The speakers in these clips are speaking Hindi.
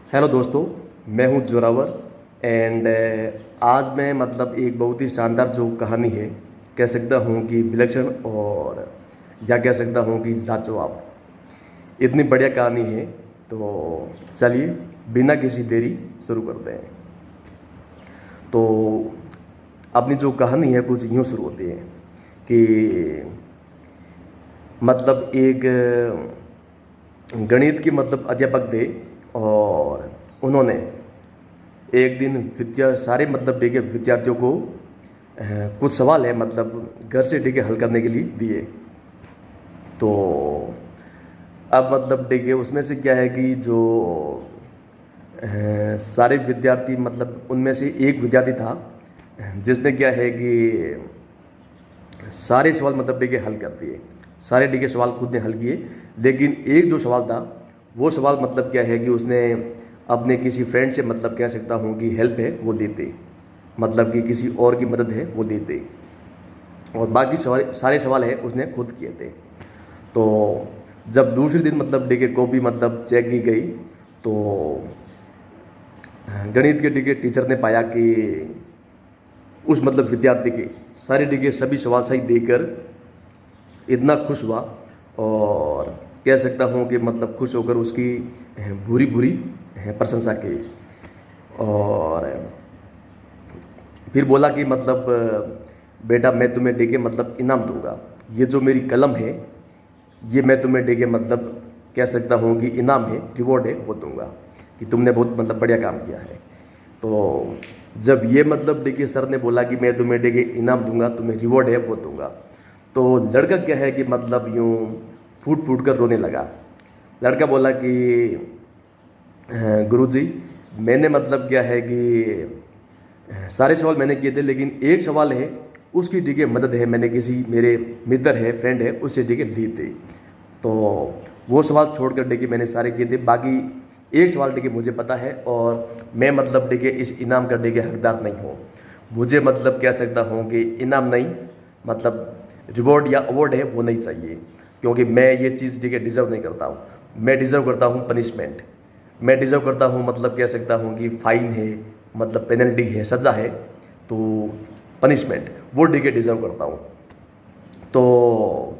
हेलो दोस्तों, मैं हूं जोरावर एंड आज मैं मतलब एक बहुत ही शानदार जो कहानी है, कह सकता हूं कि विलक्षण और या कह सकता हूं कि लाजवाब, इतनी बढ़िया कहानी है। तो चलिए बिना किसी देरी शुरू करते हैं। तो अपनी जो कहानी है कुछ यूँ शुरू होती है कि मतलब एक गणित के मतलब अध्यापक थे और उन्होंने एक दिन सारे मतलब डिगे विद्यार्थियों को कुछ सवाल है मतलब घर से डिगे हल करने के लिए दिए। तो अब मतलब डिगे उसमें से क्या है कि जो सारे विद्यार्थी मतलब उनमें से एक विद्यार्थी था जिसने क्या है कि सारे सवाल मतलब डिगे हल कर दिए। सारे डिगे सवाल खुद ने हल किए, लेकिन एक जो सवाल था वो सवाल मतलब क्या है कि उसने अपने किसी फ्रेंड से मतलब कह सकता हूँ कि हेल्प है वो ली थी, मतलब कि किसी और की मदद है वो ली थी, और बाकी सारे सवाल है उसने खुद किए थे। तो जब दूसरे दिन मतलब डिगे कॉपी मतलब चेक की गई तो गणित के डिगे टीचर ने पाया कि उस मतलब विद्यार्थी के सारे डिगे सभी सवाल सही देकर इतना खुश हुआ, और कह सकता हूँ कि मतलब खुश होकर उसकी बुरी बुरी प्रशंसा की, और फिर बोला कि मतलब बेटा मैं तुम्हें देके मतलब इनाम दूंगा, ये जो मेरी कलम है ये मैं तुम्हें देके मतलब कह सकता हूँ कि इनाम है, रिवॉर्ड है वो दूंगा कि तुमने बहुत मतलब बढ़िया काम किया है। तो जब ये मतलब देखिए सर ने बोला कि मैं तुम्हें देके इनाम दूंगा, तुम्हें रिवॉर्ड है वो दूंगा, तो लड़का क्या है कि मतलब यूँ फूट फूट कर रोने लगा। लड़का बोला कि गुरुजी मैंने मतलब क्या है कि सारे सवाल मैंने किए थे, लेकिन एक सवाल है उसकी ठीक मदद है, मैंने किसी मेरे मित्र है फ्रेंड है उससे ठीक ली थी, तो वो सवाल छोड़ कर देखिए मैंने सारे किए थे, बाकी एक सवाल देखिए मुझे पता है और मैं मतलब देखिए इस इनाम का देखिए हकदार नहीं हूँ। मुझे मतलब कह सकता हूँ कि इनाम नहीं, मतलब रिवॉर्ड या अवार्ड है वो नहीं चाहिए, क्योंकि मैं ये चीज़ ठीक है डिज़र्व नहीं करता हूँ। मैं डिज़र्व करता हूँ पनिशमेंट, मैं डिज़र्व करता हूँ मतलब कह सकता हूँ कि फ़ाइन है, मतलब पेनल्टी है, सज़ा है, तो पनिशमेंट वो ठीक है डिज़र्व करता हूँ। तो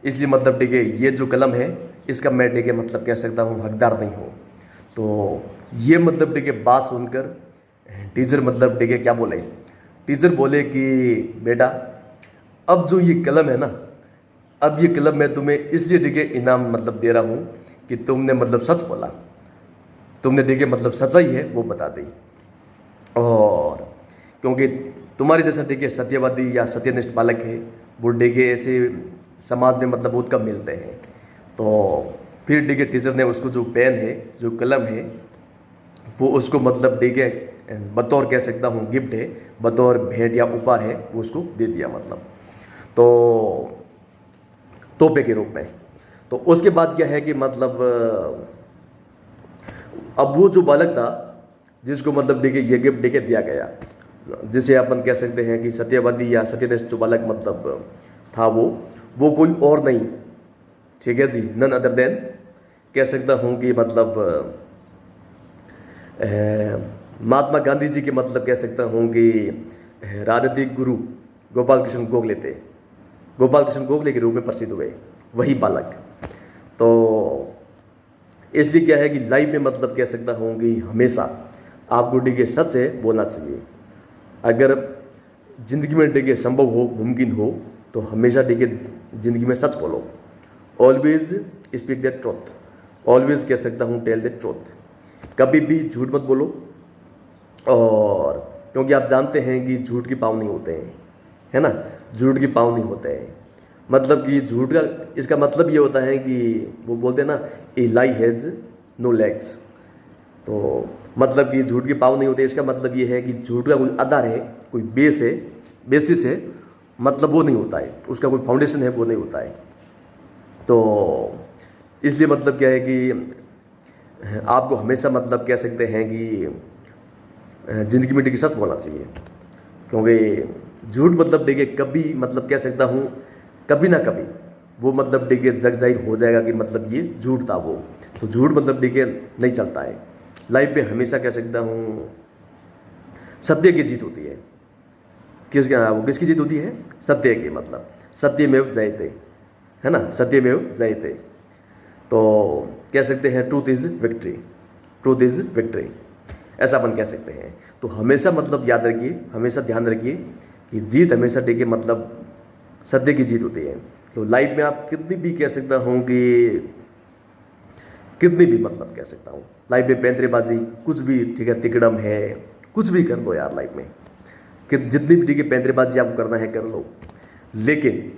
इसलिए मतलब ठीक है ये जो कलम है इसका मैं ठीक है मतलब कह सकता हूँ हकदार नहीं हूँ। तो ये मतलब ठीक है बात सुनकर टीचर मतलब ठीक है क्या बोले, टीचर बोले कि बेटा अब जो ये कलम है ना, अब ये कलम मैं तुम्हें इसलिए ठीक है इनाम मतलब दे रहा हूँ कि तुमने मतलब सच बोला, तुमने ठीक है मतलब सच्चाई है वो बता दी, और क्योंकि तुम्हारे जैसा ठीक है सत्यवादी या सत्यनिष्ठ बालक है वो ठीक है ऐसे समाज में मतलब बहुत कम मिलते हैं। तो फिर ठीक है टीचर ने उसको जो पेन है जो कलम है वो उसको मतलब ठीक है बतौर कह सकता हूँ गिफ्ट है, बतौर भेंट या उपहार है वो उसको दे दिया, मतलब तो तोहफे के रूप में। तो उसके बाद क्या है कि मतलब अब वो जो बालक था जिसको मतलब देखिए ये गिफ्ट देके दिया गया, जिसे अपन कह सकते हैं कि सत्यवादी या सत्यनिष्ठ जो बालक मतलब था वो कोई और नहीं, ठीक है जी, नन अदर देन कह सकता हूँ कि मतलब महात्मा गांधी जी के मतलब कह सकता हूँ कि राजनीतिक गुरु गोपाल कृष्ण गोखले थे, गोपाल कृष्ण गोखले के रूप में प्रसिद्ध हुए वही बालक। तो इसलिए क्या है कि लाइफ में मतलब कह सकता हूँ कि हमेशा आपको डिगे सच से बोलना चाहिए। अगर ज़िंदगी में डिगे संभव हो, मुमकिन हो, तो हमेशा डिगे ज़िंदगी में सच बोलो। Always speak the truth, always कह सकता हूँ टेल द ट्रूथ, कभी भी झूठ मत बोलो। और क्योंकि आप जानते हैं कि झूठ के पाँव नहीं होते हैं, है ना, झूठ के पाँव नहीं होते हैं, मतलब कि झूठ का इसका मतलब ये होता है कि वो बोलते हैं ना ए लाई हैज़ नो लेग्स, तो मतलब कि झूठ के पाँव नहीं होते, इसका मतलब ये है कि झूठ का कोई आधार है, कोई बेस है, बेसिस है, मतलब वो नहीं होता है, उसका कोई फाउंडेशन है वो नहीं होता है। तो इसलिए मतलब क्या है कि आपको हमेशा मतलब कह सकते हैं कि ज़िंदगी में देखिए सच बोलना चाहिए, क्योंकि झूठ मतलब देखिए कभी मतलब कह सकता हूँ कभी ना कभी वो मतलब देखिए जग जाहिर हो जाएगा कि मतलब ये झूठ था वो, तो झूठ मतलब देखिए नहीं चलता है। लाइफ में हमेशा कह सकता हूँ सत्य की जीत होती है। वो किसकी जीत होती है? सत्य की, मतलब सत्यमेव जयते, है ना, सत्यमेव जयते। तो कह सकते हैं truth is victory, truth is victory, ऐसा अपन कह सकते हैं। तो हमेशा मतलब याद रखिए, हमेशा ध्यान रखिए कि जीत हमेशा देखिए मतलब सत्य की जीत होती है। तो लाइफ में आप कितनी भी कह सकता हूँ कि कितनी भी मतलब कह सकता हूँ लाइफ में पैंतरेबाजी कुछ भी, ठीक है, तिकड़म है, कुछ भी कर लो यार लाइफ में, कि जितनी भी ठीक है पैंतरेबाजी आपको करना है कर लो। लेकिन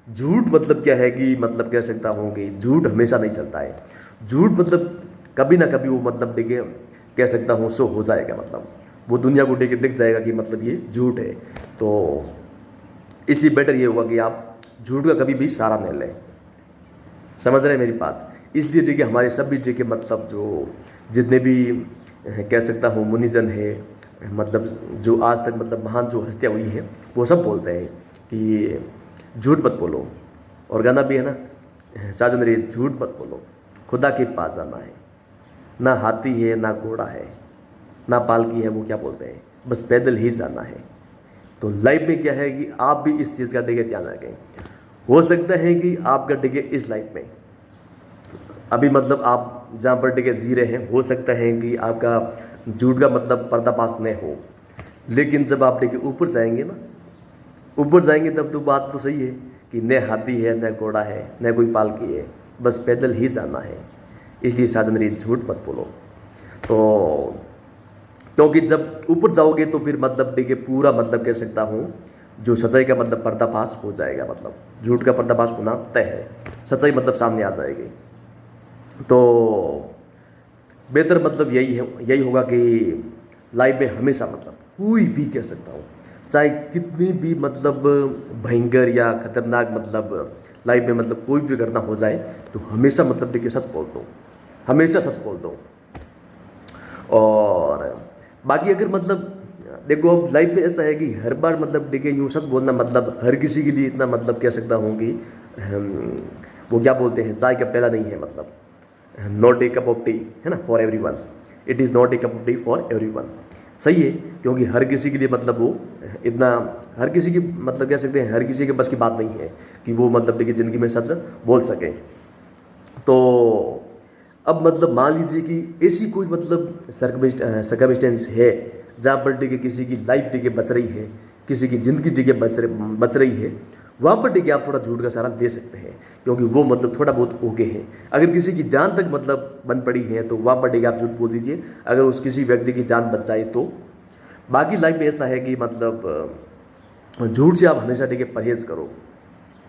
झूठ मतलब क्या है कि मतलब कह सकता हूँ कि झूठ हमेशा नहीं चलता है। झूठ मतलब कभी ना कभी वो मतलब देखिए कह सकता हूँ सो हो जाएगा, मतलब वो दुनिया को देखिए दिख जाएगा कि मतलब ये झूठ है। तो इसलिए बेटर ये होगा कि आप झूठ का कभी भी सहारा नहीं लें। समझ रहे हैं मेरी बात? इसलिए देखिए हमारे सभी देखिए मतलब जो जितने भी कह सकता हूँ मुनिजन है, मतलब जो आज तक मतलब महान जो हस्तियाँ हुई हैं, वो सब बोलते हैं कि झूठ मत बोलो। और गाना भी है ना, साजन रे झूठ मत बोलो, खुदा के पास जाना है, ना हाथी है ना घोड़ा है ना पालकी है, वो क्या बोलते हैं, बस पैदल ही जाना है। तो लाइफ में क्या है कि आप भी इस चीज़ का देखिए ध्यान रखें। हो सकता है कि आपका देखिए इस लाइफ में अभी मतलब आप जहाँ पर देखिए जी रहे हैं, हो सकता है कि आपका झूठ का मतलब पर्दाफाश नहीं हो। लेकिन जब आप देखिए ऊपर जाएंगे ना, ऊपर जाएंगे तब तो बात तो सही है कि न हाथी है न घोड़ा है न कोई पालकी है, बस पैदल ही जाना है। इसलिए साजन रे झूठ मत बोलो। तो क्योंकि जब ऊपर जाओगे तो फिर मतलब देखिए पूरा मतलब कह सकता हूँ जो सच्चाई का मतलब पर्दाफाश हो जाएगा, मतलब झूठ का पर्दाफाश होना तय है, सच्चाई मतलब सामने आ जाएगी। तो बेहतर मतलब यही होगा कि लाइफ में हमेशा मतलब कोई भी कह सकता हूँ चाहे कितनी भी मतलब भयंकर या खतरनाक मतलब लाइफ में मतलब कोई भी घटना हो जाए, तो हमेशा मतलब देखिए सच बोल दो, हमेशा सच बोल दो। और बाकी अगर मतलब देखो अब लाइफ में ऐसा है कि हर बार मतलब देखिए यूँ सच बोलना मतलब हर किसी के लिए इतना मतलब कह सकता हूँ कि वो क्या बोलते हैं चाय का प्याला नहीं है, मतलब not a cup of T, है ना, for everyone. It is not a cup of T for everyone. सही है, क्योंकि हर किसी के लिए मतलब वो इतना हर किसी की मतलब कह सकते हैं हर किसी के बस की बात नहीं है कि वो मतलब देखिए ज़िंदगी में सच बोल सके। तो अब मतलब मान लीजिए कि ऐसी कोई मतलब सर्कमस्टेंस है जहाँ पर देखिए किसी की लाइफ देखिए बच रही है, किसी की ज़िंदगी देखिए बच रही है, वहाँ पर देखिए आप थोड़ा झूठ का सहारा दे सकते हैं, क्योंकि वो मतलब थोड़ा बहुत ओके हैं। अगर किसी की जान तक मतलब बन पड़ी है तो वहाँ पर देखिए आप झूठ बोल दीजिए, अगर उस किसी व्यक्ति की जान बच जाए तो। बाकी लाइफ में ऐसा है कि मतलब झूठ से आप हमेशा देखिए परहेज़ करो,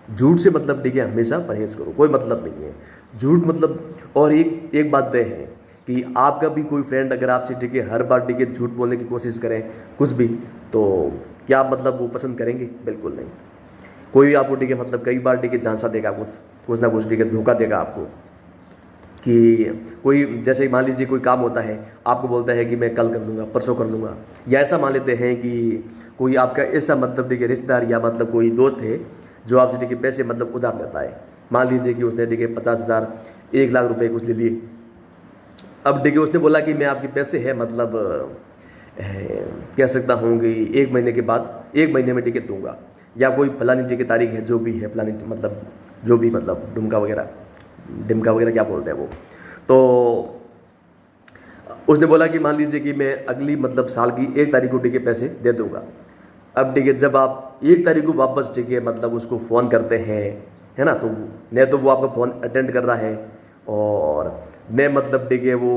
झूठ से मतलब देखिए हमेशा परहेज़ करो, कोई मतलब नहीं है झूठ मतलब। और एक बात तय है कि आपका भी कोई फ्रेंड अगर आपसे देखिए हर बार देखिए झूठ बोलने की कोशिश करें कुछ भी, तो क्या मतलब वो पसंद करेंगे? बिल्कुल नहीं। कोई आपको ठीक है मतलब कई बार ठीक है झांसा देगा, कुछ ना कुछ ठीक है धोखा देगा आपको, कि कोई जैसे मान लीजिए कोई काम होता है, आपको बोलता है कि मैं कल कर लूँगा, परसों कर लूँगा। या ऐसा मान लेते हैं कि कोई आपका ऐसा मतलब देखिए रिश्तेदार या मतलब कोई दोस्त है जो आपसे देखिए पैसे मतलब उधार लेता है। मान लीजिए कि उसने देखिए 50,000 1,00,000 रुपये कुछ ले लिए। अब देखिए उसने बोला कि मैं आपके पैसे है मतलब कह सकता हूँ कि 1 महीने के बाद 1 महीने में टिकट दूंगा, या कोई फलानी टिकट की तारीख है जो भी है फलानी मतलब जो भी मतलब डिमका वगैरह क्या बोलते हैं वो। तो उसने बोला कि मान लीजिए कि मैं अगली मतलब साल की 1 तारीख को टिकट पैसे दे दूंगा। अब देखिए जब आप 1 तारीख को वापस टिकट मतलब उसको फ़ोन करते हैं, है ना, तो न तो वो आपका फ़ोन अटेंड कर रहा है और न मतलब देखिए वो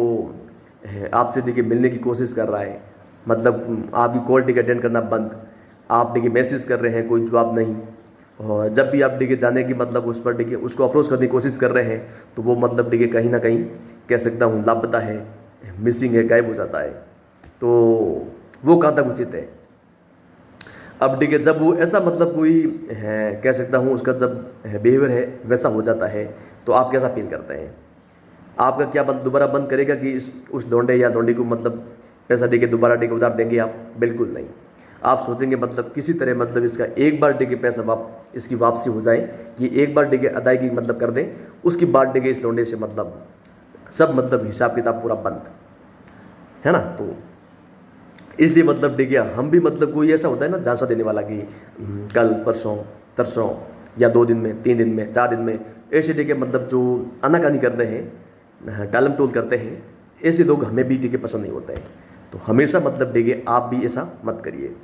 आपसे देखिए मिलने की कोशिश कर रहा है, मतलब आपकी कॉल टिकट अटेंड करना बंद, आप देखिए मैसेज कर रहे हैं कोई जवाब नहीं, और जब भी आप देखिए जाने की मतलब उस पर देखिए उसको अप्रोच करने की कोशिश कर रहे हैं तो वो मतलब देखिए कहीं ना कहीं कह सकता हूँ लापता है, मिसिंग है, गायब हो जाता है। तो वो कहाँ तक उचित है? अब देखिए जब वो ऐसा मतलब कोई है कह सकता हूँ उसका जब बिहेवियर है वैसा हो जाता है, तो आप कैसा फील करते हैं? आपका क्या मतलब दोबारा मन करेगा कि उस लौंडे या लौंडी को मतलब पैसा देके दोबारा देके उधार देंगे आप? बिल्कुल नहीं। आप सोचेंगे मतलब किसी तरह मतलब इसका एक बार देके पैसा इसकी वापसी हो जाए, ये एक बार देके अदायगी मतलब कर दें, उसकी बाद देके इस लौंडे से मतलब सब मतलब हिसाब किताब पूरा बंद। है ना। तो इसलिए मतलब देखिए हम भी मतलब कोई ऐसा होता है ना झांसा देने वाला कि कल परसों तरसों या 2 दिन में 3 दिन में 4 दिन में, ऐसे देखिए मतलब जो आनाकानी करते हैं, टालम टोल करते हैं, ऐसे लोग हमें भी देखिए पसंद नहीं होते हैं। तो हमेशा मतलब देखिए आप भी ऐसा मत करिए।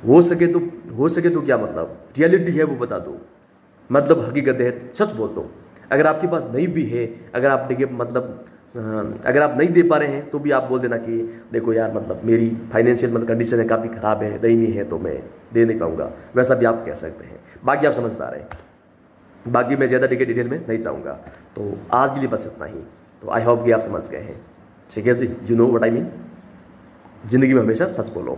हो सके तो क्या मतलब रियलिटी है वो बता दो, मतलब हकीकत है सच बोल दो। अगर आपके पास नहीं भी है, अगर आप देखिए मतलब अगर आप नहीं दे पा रहे हैं तो भी आप बोल देना कि देखो यार मतलब मेरी फाइनेंशियल मतलब कंडीशन है काफ़ी ख़राब है, दही नहीं है तो मैं दे नहीं पाऊँगा, वैसा भी आप कह सकते हैं। बाकी आप समझदार हैं, बाकी मैं ज़्यादा डिटेल में नहीं चाहूँगा। तो आज के लिए बस इतना ही। तो आई होप कि आप समझ गए हैं। ठीक है जी, you know what I mean. ज़िंदगी में हमेशा सच बोलो।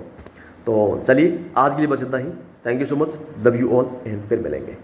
तो चलिए आज के लिए बस इतना ही। Thank you so much, love you all and फिर मिलेंगे।